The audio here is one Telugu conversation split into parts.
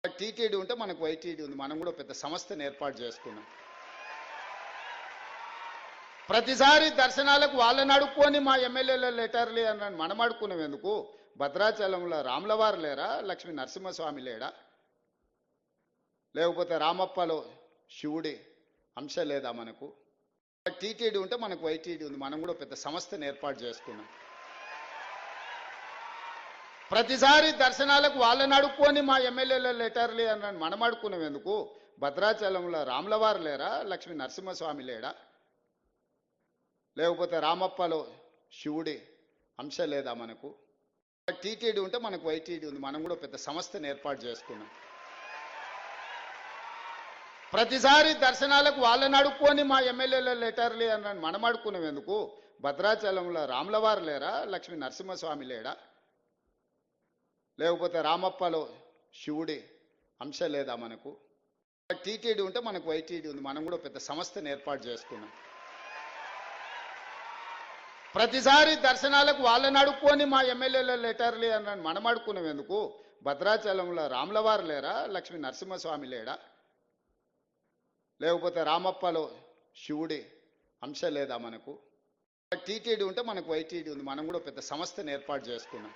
టీటీడీ ఉంటే మనకు వైటీడీ ఉంది. మనం కూడా పెద్ద సంస్థను ఏర్పాటు చేసుకున్నాం. ప్రతిసారి దర్శనాలకు వాళ్ళని అడుక్కొని మా ఎమ్మెల్యేల లెటర్లే అన్నాను. మనం అడుక్కున్నాం ఎందుకు? భద్రాచలంలో రాములవారు లేరా? లక్ష్మీ నరసింహస్వామి లేడా? లేకపోతే రామప్పలో శివుడి అంశ లేదా మనకు? టీటీడీ ఉంటే మనకు వైటీడీ ఉంది. మనం కూడా పెద్ద సంస్థను ఏర్పాటు చేసుకున్నాం. ప్రతిసారి దర్శనాలకు వాళ్ళని అడుక్కొని మా ఎమ్మెల్యేల లెటర్లే అన్నాను. మనం అడుక్కున్నాం ఎందుకు? భద్రాచలంలో రాములవారు లేరా? లక్ష్మీ నరసింహస్వామి లేడా? లేకపోతే రామప్పలో శివుడి అంశ లేదా మనకు? టీటీడీ ఉంటే మనకు వైటీడీ ఉంది. మనం కూడా పెద్ద సంస్థను ఏర్పాటు చేసుకున్నాం. ప్రతిసారి దర్శనాలకు వాళ్ళని అడుక్కొని మా ఎమ్మెల్యేల లెటర్లే అన్నాను. మనం అడుక్కున్నాం ఎందుకు? భద్రాచలంలో రాములవారు లేరా? లక్ష్మీ నరసింహస్వామి లేడా? లేకపోతే రామప్పలో శివుడి అంశ లేదా మనకు? టీటీడీ ఉంటే మనకు వైటీడీ ఉంది. మనం కూడా పెద్ద సంస్థను ఏర్పాటు చేసుకున్నాం. ప్రతిసారి దర్శనాలకు వాళ్ళని అడుక్కొని మా ఎమ్మెల్యేల లెటర్లే అన్నాను. మనం అడుక్కున్నాం ఎందుకు? భద్రాచలంలో రాములవారు లేరా? లక్ష్మీ నరసింహస్వామి లేడా? లేకపోతే రామప్పలో శివుడి అంశ లేదా మనకు? టీటీడీ ఉంటే మనకు వైటీడీ ఉంది. మనం కూడా పెద్ద సంస్థను ఏర్పాటు చేసుకున్నాం.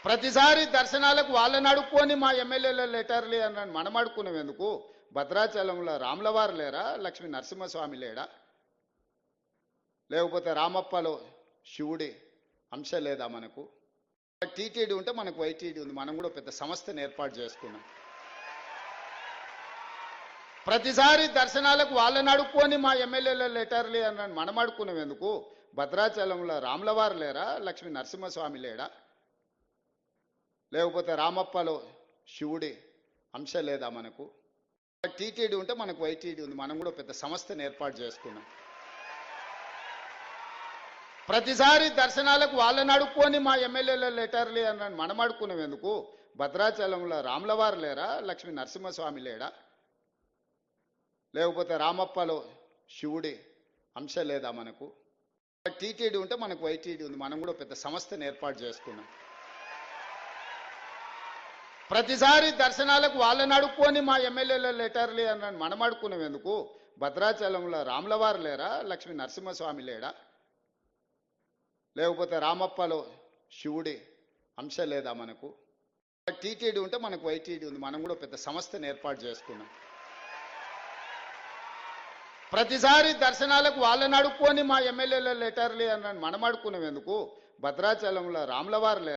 ప్రతిసారి దర్శనాలకు వాళ్ళని అడుక్కొని మా ఎమ్మెల్యేల లెటర్లే అన్నాను. మనం అడుక్కున్నాం ఎందుకు? భద్రాచలంలో రాములవారు లేరా? లక్ష్మీ నరసింహస్వామి లేడా? లేకపోతే రామప్పలో శివుడి అంశ లేదా మనకు? టీటీడీ ఉంటే మనకు వైటీడీ ఉంది. మనం కూడా పెద్ద సంస్థను ఏర్పాటు చేసుకున్నాం. ప్రతిసారి దర్శనాలకు వాళ్ళని అడుక్కొని మా ఎమ్మెల్యేల లెటర్లే అన్నాను. మనం అడుక్కున్నాం ఎందుకు? భద్రాచలంలో రాములవారు లేరా? లక్ష్మీ నరసింహస్వామి లేడా? లేకపోతే రామప్పలో శివుడి అంశ లేదా మనకు? టీటీడీ ఉంటే మనకు వైటీడీ ఉంది. మనం కూడా పెద్ద సంస్థను ఏర్పాటు చేసుకున్నాం. ప్రతిసారి దర్శనాలకు వాళ్ళని అడుక్కొని మా ఎమ్మెల్యేల లెటర్లే అన్నాను. మనం అడుక్కున్నాం ఎందుకు? భద్రాచలంలో రాములవారు లేరా? లక్ష్మీ నరసింహస్వామి లేడా? లేకపోతే రామప్పలో శివుడి అంశ లేదా మనకు? టీటీడీ ఉంటే మనకు వైటీడీ ఉంది. మనం కూడా పెద్ద సంస్థను ఏర్పాటు చేసుకున్నాం. ప్రతిసారి దర్శనాలకు వాళ్ళని అడుక్కొని మా ఎమ్మెల్యేల లెటర్లే అన్నాను. మనం అడుక్కున్నాం ఎందుకు? భద్రాచలంలో రాములవారు లేరా? లక్ష్మీ నరసింహస్వామి లేడా? లేకపోతే రామప్పలో శివుడి అంశ లేదా మనకు? టీటీడీ ఉంటే మనకు వైటీడీ ఉంది. మనం కూడా పెద్ద సంస్థను ఏర్పాటు చేసుకున్నాం. ప్రతిసారి దర్శనాలకు వాళ్ళని అడుక్కొని మా ఎమ్మెల్యేల లెటర్లే అన్నాను. మనం అడుక్కున్నాం ఎందుకు? భద్రాచలంలో రాములవారు లేరా?